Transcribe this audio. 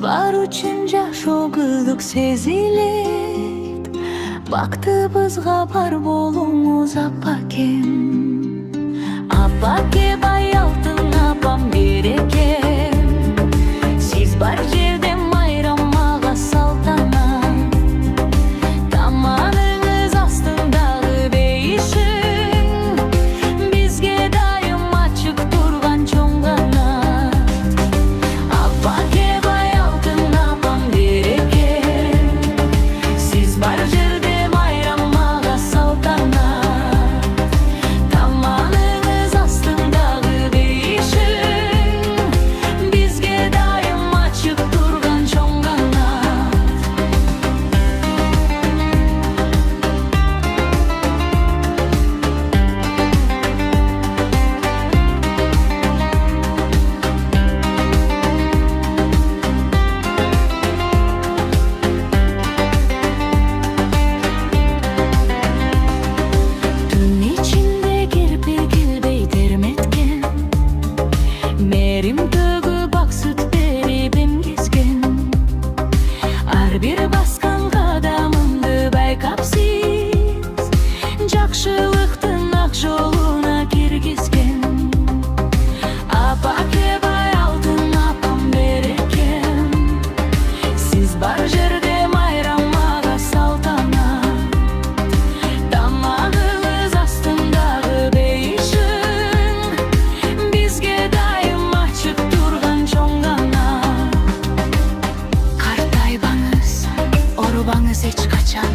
бар үчүн жашоогүлдүк сезилет. Бактыбызга бар болуңуз апакем. Апаке бай алтын апам берекем. Сиз бар жерде майрам мага салтанат. Таманыңыз астындагы бейишиң бизге дайым ачык турган чоң канат. Апаке бай алтын апам берекем. Сиз бар жерде майрам мага салтанат. Таманыңыз астындагы бейишиң бизге дайым ачык турган чоң канат. Түн ичинде кирпи килбей терметкен, мээрим төгүп ак сүт берип эмгезген. Ар бир баскан кадамымды байкап сиз жакшылыктын ак жолуна киргизген. Апаке бай алтын апам берекем. Сиз бар жерде майрам мага салтанат. Тамагыңыз астындагы бейишиң бизге дайым ачык турган чоң канат. Картайбаңыз, оорубаңыз эч качан.